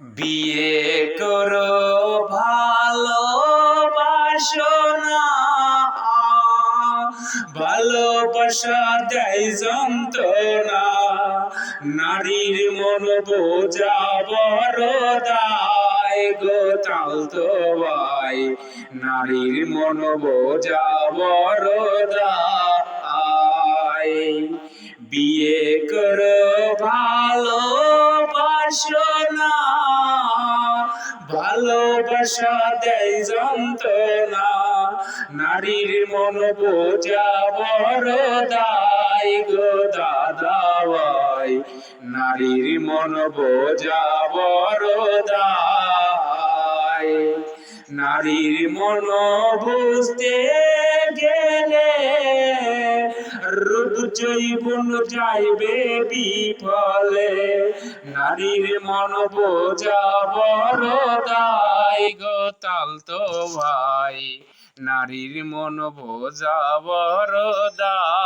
বিয়ে করো ভালোবাসো না, ভালোবাসা দেয় যন্ত্রণা, নারীর মন বোঝা বড় দায় গো চালতো ভাই, নারীর মন বোঝা বড় দায়। বিয়ে করো ভালোবাসো না, ভালোবাসা দেয় যন্ত্রণা, নারীর মন বোঝা বড় দায় গো দাদা ভাই, নারীর মন বোঝা বড় দায়। নারীর মন বুঝতে গেলে রূপ জৈবন যাইবে বিফলে, নারীর মন বোঝা বড় দায় গো চালতো ভাই, নারীর মন বোঝা বড় দায়।